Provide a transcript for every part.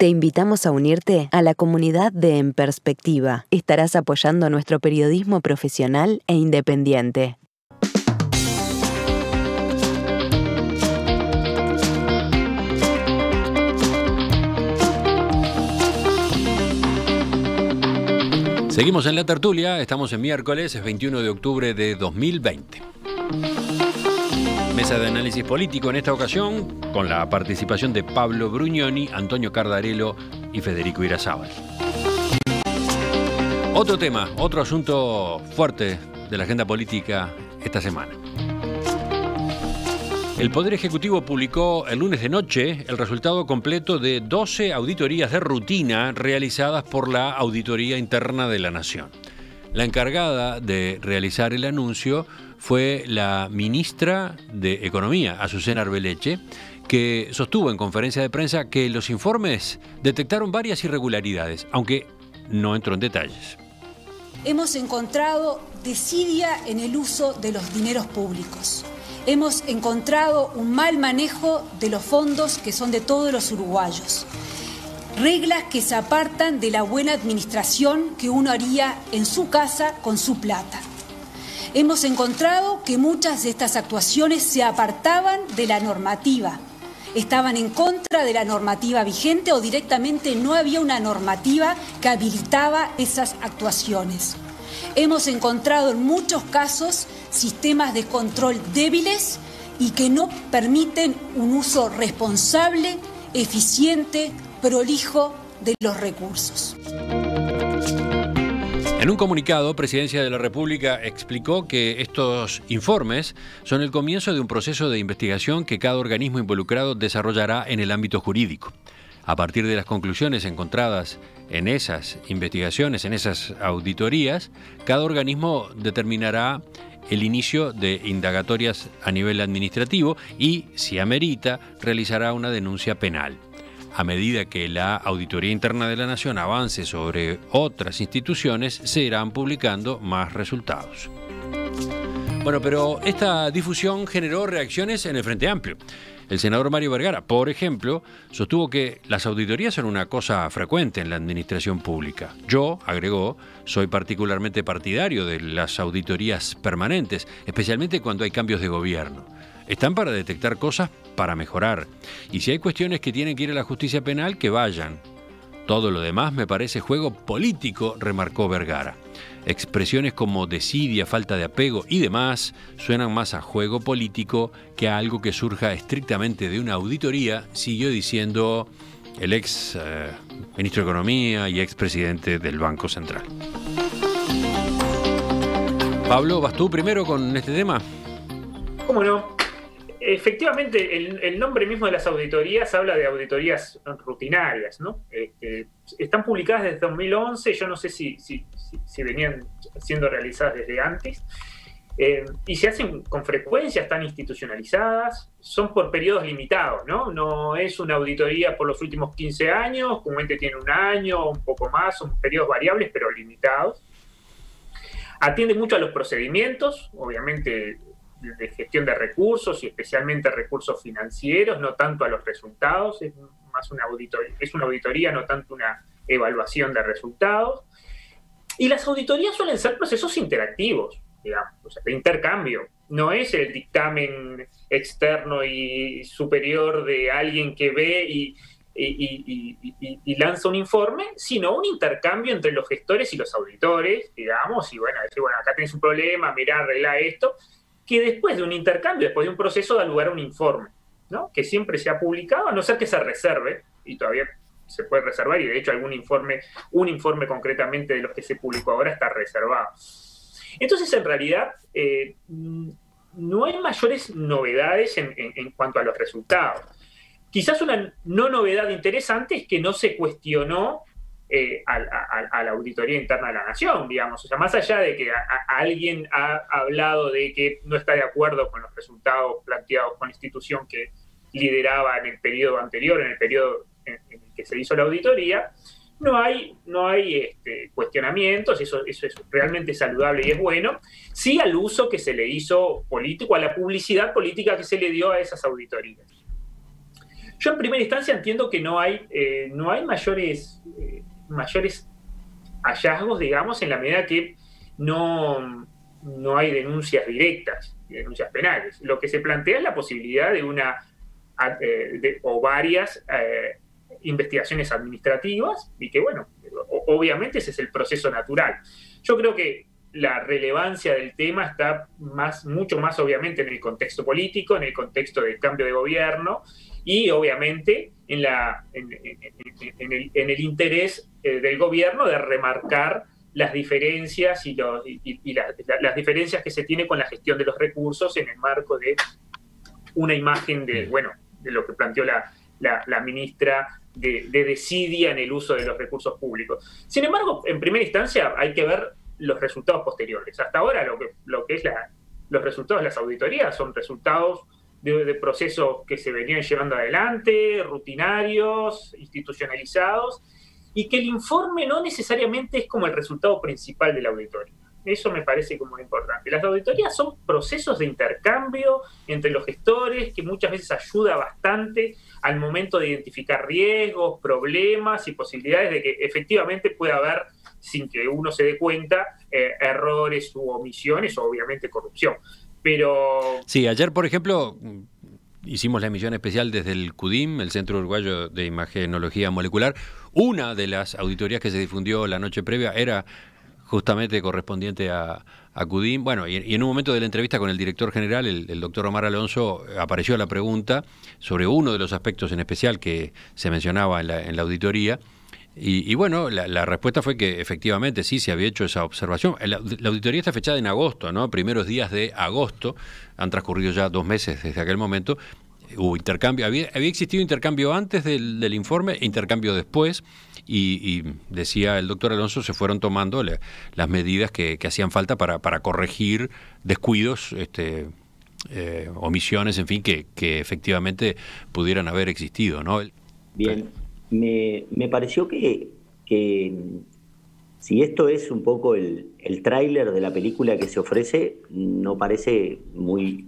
Te invitamos a unirte a la comunidad de En Perspectiva. Estarás apoyando nuestro periodismo profesional e independiente. Seguimos en la tertulia, estamos en miércoles, es 21 de octubre de 2020. Mesa de análisis político en esta ocasión, con la participación de Pablo Brugnoni, Antonio Cardarello y Federico Irazábal. Otro tema, otro asunto fuerte de la agenda política esta semana. El Poder Ejecutivo publicó el lunes de noche el resultado completo de 12 auditorías de rutina realizadas por la Auditoría Interna de la Nación. La encargada de realizar el anuncio fue la ministra de Economía, Azucena Arbeleche, que sostuvo en conferencia de prensa que los informes detectaron varias irregularidades, aunque no entró en detalles. Hemos encontrado desidia en el uso de los dineros públicos. Hemos encontrado un mal manejo de los fondos que son de todos los uruguayos. Reglas que se apartan de la buena administración que uno haría en su casa con su plata. Hemos encontrado que muchas de estas actuaciones se apartaban de la normativa, estaban en contra de la normativa vigente o directamente no había una normativa que habilitaba esas actuaciones. Hemos encontrado en muchos casos sistemas de control débiles y que no permiten un uso responsable, eficiente, prolijo de los recursos. En un comunicado, Presidencia de la República explicó que estos informes son el comienzo de un proceso de investigación que cada organismo involucrado desarrollará en el ámbito jurídico. A partir de las conclusiones encontradas en esas investigaciones, en esas auditorías, cada organismo determinará el inicio de indagatorias a nivel administrativo y, si amerita, realizará una denuncia penal. A medida que la Auditoría Interna de la Nación avance sobre otras instituciones, se irán publicando más resultados. Bueno, pero esta difusión generó reacciones en el Frente Amplio. El senador Mario Vergara, por ejemplo, sostuvo que las auditorías son una cosa frecuente en la administración pública. Yo, agregó, soy particularmente partidario de las auditorías permanentes, especialmente cuando hay cambios de gobierno. Están para detectar cosas para mejorar. Y si hay cuestiones que tienen que ir a la justicia penal, que vayan. Todo lo demás me parece juego político, remarcó Vergara. Expresiones como desidia, falta de apego y demás suenan más a juego político que a algo que surja estrictamente de una auditoría, siguió diciendo el ex ministro de Economía y ex presidente del Banco Central. Pablo, ¿vas tú primero con este tema? ¿Cómo no? Efectivamente, el nombre mismo de las auditorías habla de auditorías rutinarias, ¿no? Están publicadas desde 2011, yo no sé si venían siendo realizadas desde antes, y se hacen con frecuencia, están institucionalizadas, son por periodos limitados, ¿no? No es una auditoría por los últimos 15 años, comúnmente tiene un año, un poco más, son periodos variables, pero limitados. Atiende mucho a los procedimientos, obviamente, de gestión de recursos y especialmente recursos financieros, no tanto a los resultados, es más una auditoría, no tanto una evaluación de resultados. Y las auditorías suelen ser procesos interactivos, digamos, o sea, de intercambio. No es el dictamen externo y superior de alguien que ve y lanza un informe, sino un intercambio entre los gestores y los auditores, digamos, y bueno, decir, bueno, acá tenés un problema, mirá, arreglá esto, que después de un intercambio, después de un proceso, da lugar a un informe, ¿no? Que siempre se ha publicado, a no ser que se reserve, y todavía se puede reservar, y de hecho un informe concretamente de los que se publicó ahora está reservado. Entonces, en realidad, no hay mayores novedades en cuanto a los resultados. Quizás una no novedad interesante es que no se cuestionó a la Auditoría Interna de la Nación, digamos. O sea, más allá de que alguien ha hablado de que no está de acuerdo con los resultados planteados con la institución que lideraba en el periodo anterior, en el periodo en el que se hizo la auditoría, no hay cuestionamientos, eso es realmente saludable y es bueno, sí al uso que se le hizo político, a la publicidad política que se le dio a esas auditorías. Yo en primera instancia entiendo que no hay mayores hallazgos, digamos, en la medida que no hay denuncias directas, denuncias penales. Lo que se plantea es la posibilidad de o varias investigaciones administrativas, y que, bueno, obviamente ese es el proceso natural. Yo creo que la relevancia del tema está mucho más obviamente en el contexto político, en el contexto del cambio de gobierno, y obviamente en el interés del gobierno de remarcar las diferencias y las diferencias que se tiene con la gestión de los recursos en el marco de una imagen de lo que planteó la ministra de desidia en el uso de los recursos públicos. Sin embargo, en primera instancia hay que ver los resultados posteriores. Hasta ahora lo que es los resultados de las auditorías son resultados de procesos que se venían llevando adelante, rutinarios, institucionalizados, y que el informe no necesariamente es como el resultado principal de la auditoría. Eso me parece como importante. Las auditorías son procesos de intercambio entre los gestores que muchas veces ayuda bastante al momento de identificar riesgos, problemas y posibilidades de que efectivamente pueda haber, sin que uno se dé cuenta, errores u omisiones o obviamente corrupción. Pero... Sí, ayer, por ejemplo, hicimos la emisión especial desde el CUDIM, el Centro Uruguayo de Imagenología Molecular. Una de las auditorías que se difundió la noche previa era justamente correspondiente a CUDIM. Bueno, y en un momento de la entrevista con el director general, el doctor Omar Alonso, apareció la pregunta sobre uno de los aspectos en especial que se mencionaba en la auditoría. Y bueno, la respuesta fue que efectivamente sí se había hecho esa observación. La auditoría está fechada en agosto, ¿no? Primeros días de agosto. Han transcurrido ya 2 meses desde aquel momento. Hubo intercambio, había existido intercambio antes del informe, intercambio después, y decía el doctor Alonso, se fueron tomando las medidas que hacían falta para corregir descuidos, omisiones, en fin, que efectivamente pudieran haber existido, ¿no? Bien, me pareció que si esto es un poco el tráiler de la película que se ofrece, no parece muy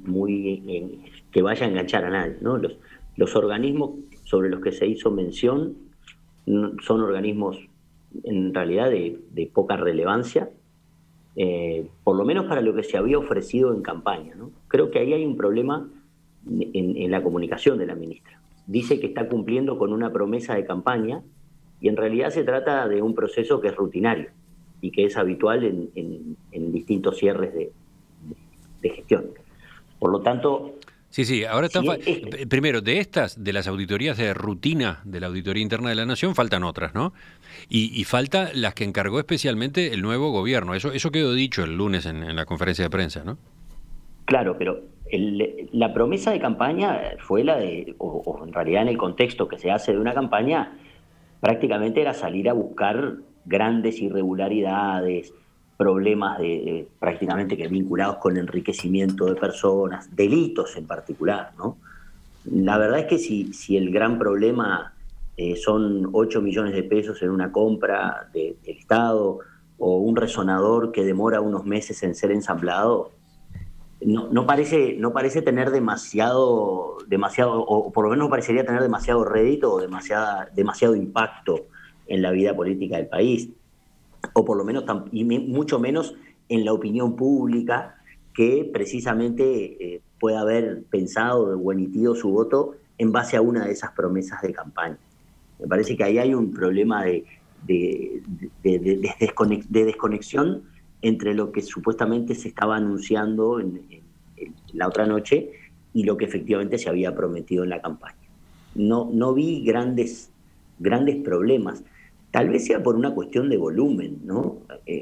que vaya a enganchar a nadie, ¿no? Los organismos sobre los que se hizo mención son organismos en realidad de poca relevancia, por lo menos para lo que se había ofrecido en campaña, ¿no? Creo que ahí hay un problema en la comunicación de la ministra. Dice que está cumpliendo con una promesa de campaña y en realidad se trata de un proceso que es rutinario y que es habitual en distintos cierres de gestión. Por lo tanto... Sí, ahora están primero, de las auditorías de rutina de la Auditoría Interna de la Nación, faltan otras, ¿no? Y falta las que encargó especialmente el nuevo gobierno. Eso quedó dicho el lunes en la conferencia de prensa, ¿no? Claro, pero la promesa de campaña fue la de, o en realidad en el contexto que se hace de una campaña, prácticamente era salir a buscar grandes irregularidades, problemas prácticamente que vinculados con enriquecimiento de personas, delitos en particular, ¿no? La verdad es que si el gran problema son 8 millones de pesos en una compra del Estado o un resonador que demora unos meses en ser ensamblado, no parece tener demasiado, o por lo menos no parecería tener demasiado rédito o demasiado impacto en la vida política del país, o por lo menos, y mucho menos en la opinión pública, que precisamente puede haber pensado o emitido su voto en base a una de esas promesas de campaña. Me parece que ahí hay un problema de desconexión entre lo que supuestamente se estaba anunciando en la otra noche y lo que efectivamente se había prometido en la campaña. No vi grandes problemas. Tal vez sea por una cuestión de volumen, ¿no?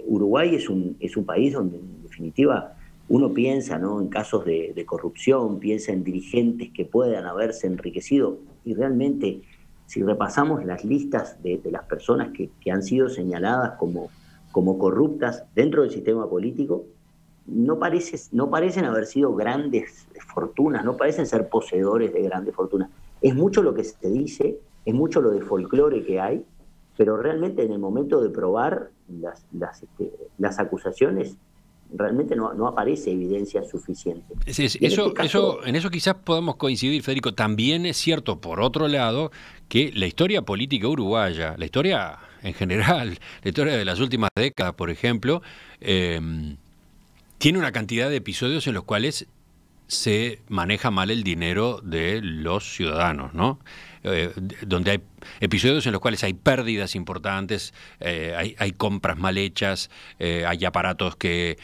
Uruguay es un país donde, en definitiva, uno piensa, ¿no?, en casos de corrupción, piensa en dirigentes que puedan haberse enriquecido, y realmente, si repasamos las listas de las personas que han sido señaladas como corruptas dentro del sistema político, no parecen haber sido grandes fortunas, no parecen ser poseedores de grandes fortunas. Es mucho lo que se dice, es mucho lo de folclore que hay, pero realmente en el momento de probar las acusaciones realmente no aparece evidencia suficiente. En eso quizás podamos coincidir, Federico. También es cierto, por otro lado, que la historia política uruguaya, la historia en general, la historia de las últimas décadas, por ejemplo, tiene una cantidad de episodios en los cuales se maneja mal el dinero de los ciudadanos, ¿no? Donde hay episodios en los cuales hay pérdidas importantes, hay compras mal hechas, hay aparatos que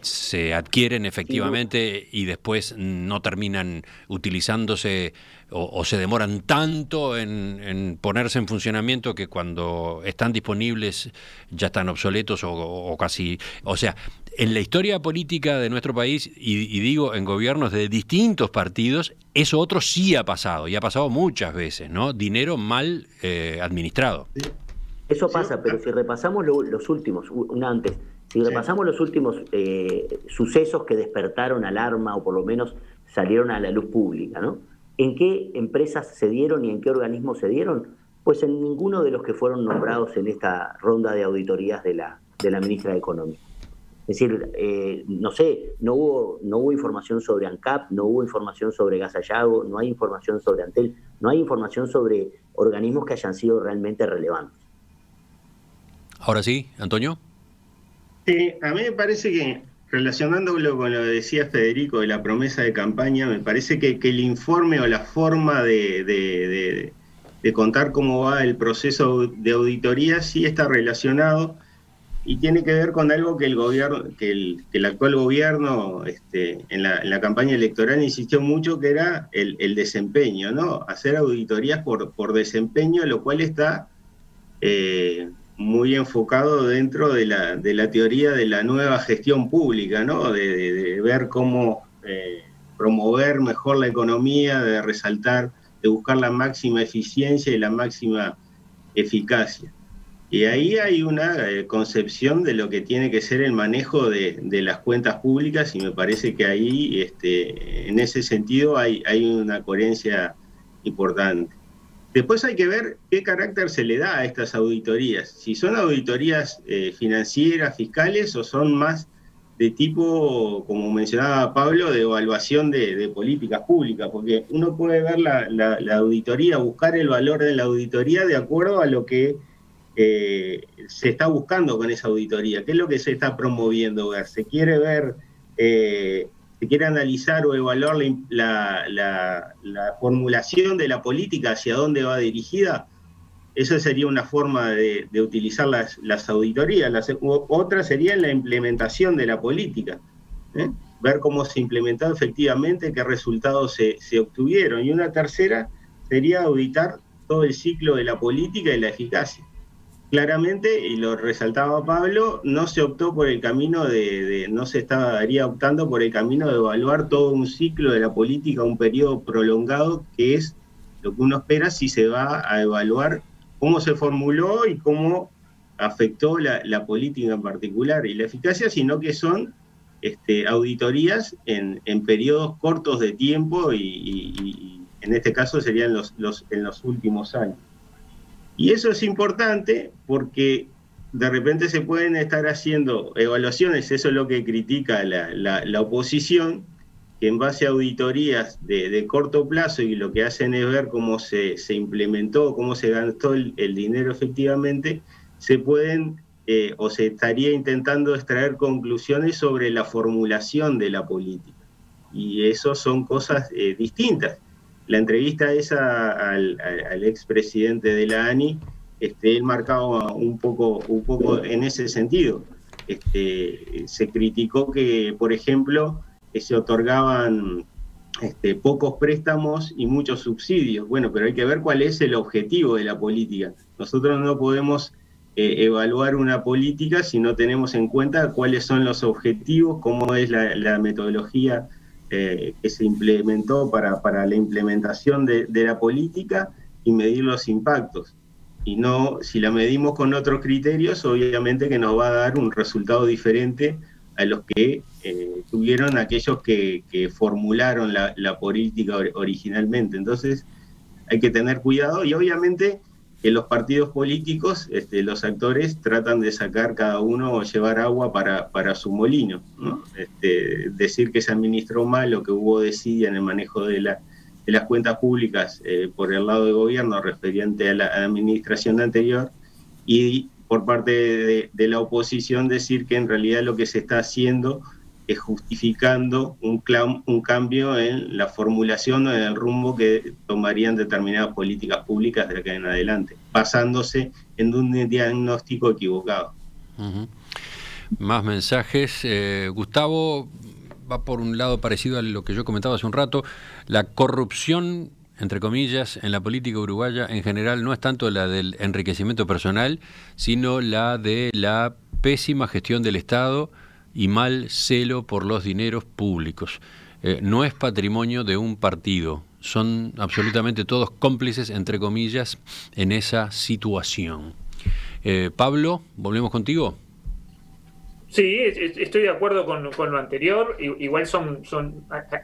se adquieren efectivamente y después no terminan utilizándose o se demoran tanto en ponerse en funcionamiento que cuando están disponibles ya están obsoletos o casi... O sea, en la historia política de nuestro país, y digo en gobiernos de distintos partidos, eso otro sí ha pasado, y ha pasado muchas veces, ¿no? Dinero mal administrado. Eso pasa, pero si repasamos los últimos, repasamos los últimos sucesos que despertaron alarma o por lo menos salieron a la luz pública, ¿no? ¿En qué empresas se dieron y en qué organismos se dieron? Pues en ninguno de los que fueron nombrados en esta ronda de auditorías de la ministra de Economía. Es decir, no hubo información sobre ANCAP, no hubo información sobre Gas Sayago, no hay información sobre Antel, no hay información sobre organismos que hayan sido realmente relevantes. Ahora sí, Antonio. Sí, a mí me parece que, relacionándolo con lo que decía Federico de la promesa de campaña, me parece que el informe o la forma de contar cómo va el proceso de auditoría sí está relacionado y tiene que ver con algo que el actual gobierno en la campaña electoral insistió mucho, que era el desempeño, ¿no? Hacer auditorías por desempeño, lo cual está muy enfocado dentro de la teoría de la nueva gestión pública, ¿no? De ver cómo promover mejor la economía, de resaltar, de buscar la máxima eficiencia y la máxima eficacia. Y ahí hay una concepción de lo que tiene que ser el manejo de las cuentas públicas, y me parece que ahí, en ese sentido, hay una coherencia importante. Después hay que ver qué carácter se le da a estas auditorías, si son auditorías financieras, fiscales, o son más de tipo, como mencionaba Pablo, de evaluación de políticas públicas, porque uno puede ver la auditoría, buscar el valor de la auditoría de acuerdo a lo que se está buscando con esa auditoría, qué es lo que se está promoviendo ver. Se quiere ver, se quiere analizar o evaluar la formulación de la política, hacia dónde va dirigida. Esa sería una forma de utilizar las auditorías. Otra sería la implementación de la política, ver cómo se implementó efectivamente, qué resultados se obtuvieron. Y una tercera sería auditar todo el ciclo de la política y la eficacia. Claramente, y lo resaltaba Pablo, no se optó por el camino no se estaría optando por el camino de evaluar todo un ciclo de la política, un periodo prolongado, que es lo que uno espera si se va a evaluar cómo se formuló y cómo afectó la política en particular y la eficacia, sino que son auditorías en periodos cortos de tiempo y en este caso serían en los últimos años. Y eso es importante porque de repente se pueden estar haciendo evaluaciones, eso es lo que critica la oposición, que en base a auditorías de corto plazo y lo que hacen es ver cómo se implementó, cómo se gastó el dinero efectivamente, se pueden o se estaría intentando extraer conclusiones sobre la formulación de la política. Y eso son cosas distintas. La entrevista esa al expresidente de la ANI, él marcaba un poco en ese sentido. Se criticó que, por ejemplo, se otorgaban pocos préstamos y muchos subsidios. Bueno, pero hay que ver cuál es el objetivo de la política. Nosotros no podemos evaluar una política si no tenemos en cuenta cuáles son los objetivos, cómo es la metodología que se implementó para la implementación de la política y medir los impactos. Y no, si la medimos con otros criterios, obviamente que nos va a dar un resultado diferente a los que tuvieron aquellos que formularon la política originalmente. Entonces hay que tener cuidado y obviamente que los partidos políticos, los actores, tratan de sacar cada uno o llevar agua para su molino, ¿no? Decir que se administró mal o que hubo desidia en el manejo de las cuentas públicas por el lado del gobierno referente a la administración anterior, y por parte de la oposición decir que en realidad lo que se está haciendo es justificando un cambio en la formulación o en el rumbo que tomarían determinadas políticas públicas de acá en adelante, basándose en un diagnóstico equivocado. Más mensajes. Gustavo va por un lado parecido a lo que yo comentaba hace un rato. La corrupción, entre comillas, en la política uruguaya en general no es tanto la del enriquecimiento personal, sino la de la pésima gestión del Estado y mal celo por los dineros públicos. No es patrimonio de un partido, son absolutamente todos cómplices, entre comillas, en esa situación. Pablo, ¿volvemos contigo? Sí, estoy de acuerdo con lo anterior. Igual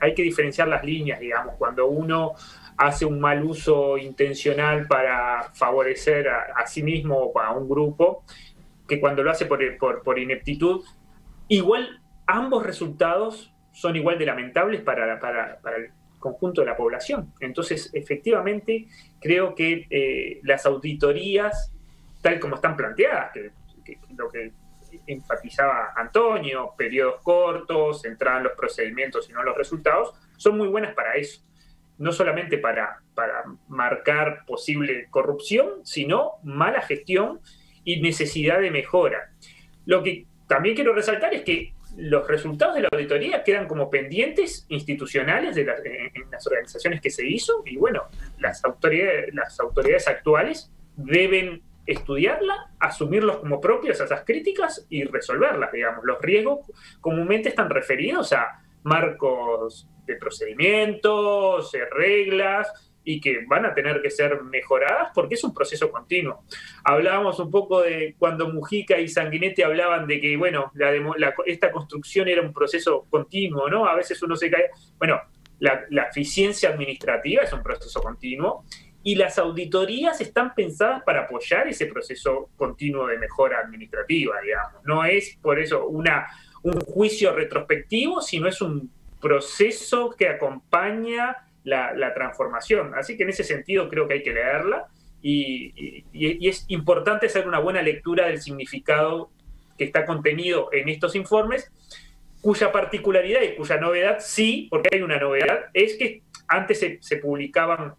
hay que diferenciar las líneas, digamos, cuando uno hace un mal uso intencional para favorecer a sí mismo o a un grupo, que cuando lo hace por ineptitud. Igual, ambos resultados son igual de lamentables para el conjunto de la población. Entonces, efectivamente, creo que las auditorías, tal como están planteadas, que lo que enfatizaba Antonio, periodos cortos, centradas en los procedimientos y no en los resultados, son muy buenas para eso. No solamente para marcar posible corrupción, sino mala gestión y necesidad de mejora. Lo que también quiero resaltar es que los resultados de la auditoría quedan como pendientes institucionales en las organizaciones que se hizo, y bueno, las autoridades actuales deben estudiarla, asumirlos como propios, esas críticas, y resolverlas, digamos. Los riesgos comúnmente están referidos a marcos de procedimientos, reglas, y que van a tener que ser mejoradas porque es un proceso continuo. Hablábamos un poco de cuando Mujica y Sanguinetti hablaban de que, bueno, esta construcción era un proceso continuo, ¿no? A veces uno se cae. Bueno, la eficiencia administrativa es un proceso continuo, y las auditorías están pensadas para apoyar ese proceso continuo de mejora administrativa, digamos. No es por eso un juicio retrospectivo, sino es un proceso que acompaña la transformación. Así que en ese sentido creo que hay que leerla, y es importante hacer una buena lectura del significado que está contenido en estos informes, cuya particularidad y cuya novedad, sí, porque hay una novedad, es que antes se publicaban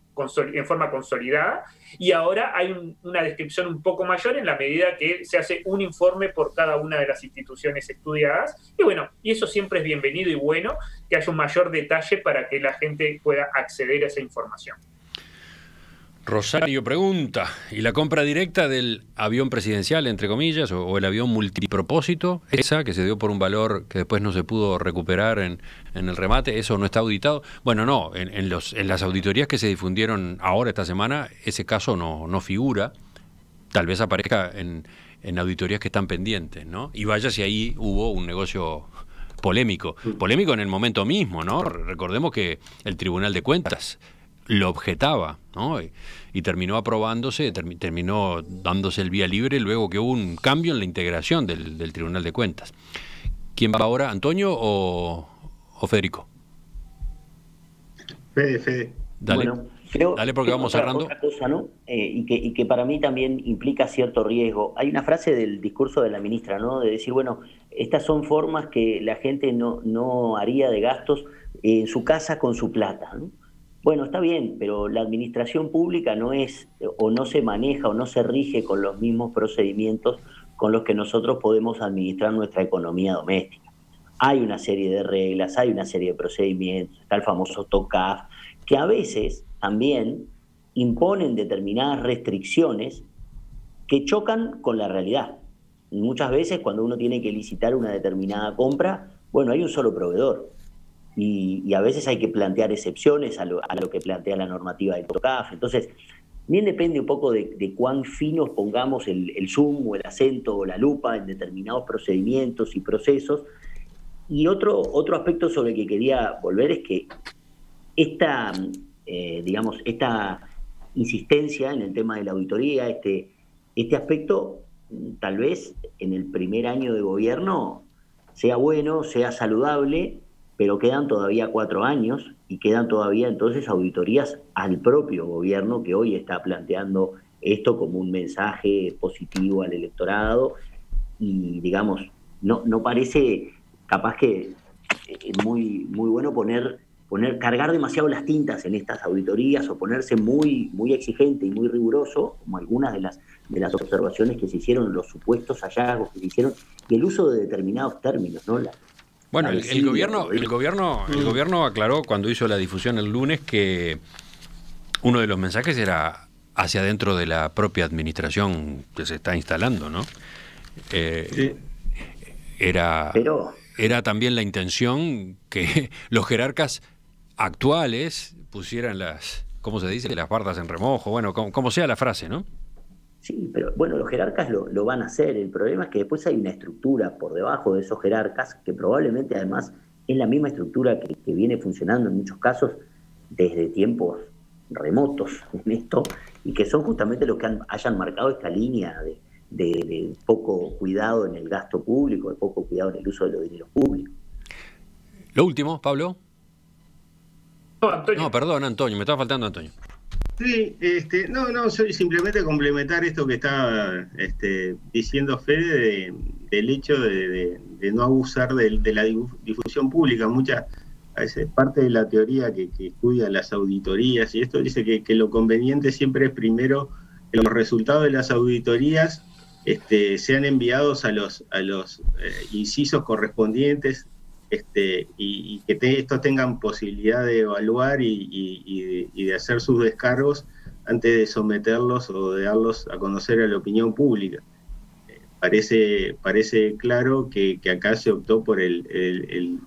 en forma consolidada, y ahora hay una descripción un poco mayor en la medida que se hace un informe por cada una de las instituciones estudiadas. Y bueno, y eso siempre es bienvenido y bueno, que haya un mayor detalle para que la gente pueda acceder a esa información. Rosario pregunta, ¿y la compra directa del avión presidencial, entre comillas, o el avión multipropósito, esa que se dio por un valor que después no se pudo recuperar en el remate, eso no está auditado? Bueno, no, en las auditorías que se difundieron ahora esta semana, ese caso no figura. Tal vez aparezca en auditorías que están pendientes, ¿no? Y vaya si ahí hubo un negocio polémico en el momento mismo, ¿no? Recordemos que el Tribunal de Cuentas lo objetaba, ¿no? Y terminó aprobándose, terminó dándose el vía libre luego que hubo un cambio en la integración del Tribunal de Cuentas. ¿Quién va ahora, Antonio o Federico? Fede. Dale. Bueno, creo, dale, porque vamos cerrando. Otra cosa, ¿no? Y que para mí también implica cierto riesgo. Hay una frase del discurso de la ministra, ¿no? De decir, bueno, estas son formas que la gente no haría de gastos en su casa con su plata, ¿no? Bueno, está bien, pero la administración pública no es, o no se maneja, o no se rige con los mismos procedimientos con los que nosotros podemos administrar nuestra economía doméstica. Hay una serie de reglas, hay una serie de procedimientos, está el famoso TOCAF, que a veces también imponen determinadas restricciones que chocan con la realidad. Y muchas veces cuando uno tiene que licitar una determinada compra, bueno, hay un solo proveedor. Y a veces hay que plantear excepciones a lo que plantea la normativa del TOCAF. Entonces, bien depende un poco de cuán finos pongamos el zoom o el acento o la lupa en determinados procedimientos y procesos. Y otro aspecto sobre el que quería volver es que esta insistencia en el tema de la auditoría, este aspecto, tal vez en el primer año de gobierno sea bueno, sea saludable, pero quedan todavía 4 años y quedan todavía entonces auditorías al propio gobierno, que hoy está planteando esto como un mensaje positivo al electorado, y digamos, no parece capaz que es muy bueno cargar demasiado las tintas en estas auditorías, o ponerse muy exigente y muy riguroso, como algunas de las observaciones que se hicieron, los supuestos hallazgos que se hicieron, y el uso de determinados términos, ¿no? Bueno, el gobierno aclaró cuando hizo la difusión el lunes que uno de los mensajes era hacia adentro de la propia administración que se está instalando, ¿no? Sí. Era también la intención que los jerarcas actuales pusieran ¿cómo se dice? Las bardas en remojo, bueno, como sea la frase, ¿no? Sí, pero bueno, los jerarcas lo van a hacer. El problema es que después hay una estructura por debajo de esos jerarcas que probablemente además es la misma estructura que viene funcionando en muchos casos desde tiempos remotos en esto, y que son justamente los que hayan marcado esta línea de poco cuidado en el gasto público, de poco cuidado en el uso de los dineros públicos. Lo último, Pablo. No, Antonio. No, perdón, Antonio, me estaba faltando Antonio. Sí, soy simplemente complementar esto que estaba diciendo Fede del hecho de no abusar de la difusión pública. A veces parte de la teoría que estudia las auditorías y esto dice que lo conveniente siempre es primero que los resultados de las auditorías sean enviados a los incisos correspondientes, y que estos tengan posibilidad de evaluar y de hacer sus descargos antes de someterlos o de darlos a conocer a la opinión pública. Parece claro que acá se optó por el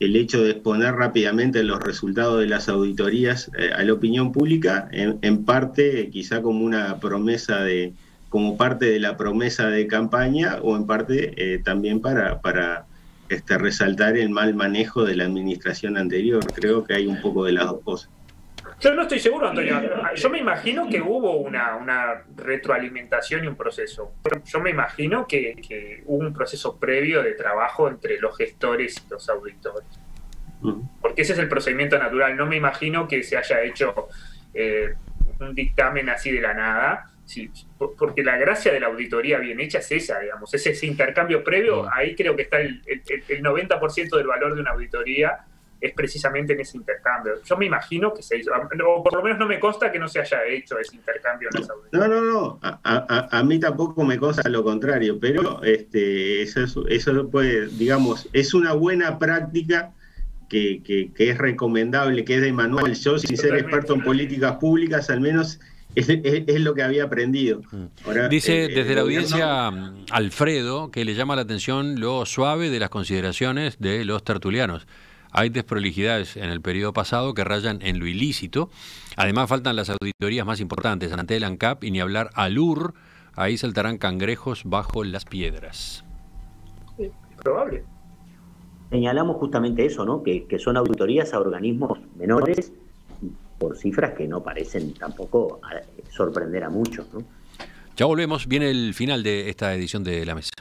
hecho de exponer rápidamente los resultados de las auditorías a la opinión pública, en parte quizá como una promesa como parte de la promesa de campaña, o en parte también para resaltar el mal manejo de la administración anterior. Creo que hay un poco de las dos cosas. Yo no estoy seguro, Antonio. Yo me imagino que hubo una retroalimentación y un proceso. Yo me imagino que hubo un proceso previo de trabajo entre los gestores y los auditores. Porque ese es el procedimiento natural. No me imagino que se haya hecho un dictamen así de la nada. Sí, porque la gracia de la auditoría bien hecha es esa, digamos, es ese intercambio previo. Ahí creo que está el 90% del valor de una auditoría, es precisamente en ese intercambio. Yo me imagino que se hizo, o por lo menos no me consta que no se haya hecho ese intercambio en las auditorías. No, a mí tampoco me consta lo contrario, pero eso puede, digamos, es una buena práctica que es recomendable, que es de manual. Yo, sin ser experto en políticas públicas, al menos es lo que había aprendido. Ahora, dice desde la audiencia Alfredo que le llama la atención lo suave de las consideraciones de los tertulianos. Hay desprolijidades en el periodo pasado que rayan en lo ilícito. Además faltan las auditorías más importantes, Anatel, ANCAP y ni hablar ALUR. Ahí saltarán cangrejos bajo las piedras. Sí, es probable. Señalamos justamente eso, ¿no? Que son auditorías a organismos menores, por cifras que no parecen tampoco sorprender a muchos, ¿no? Ya volvemos, viene el final de esta edición de La Mesa.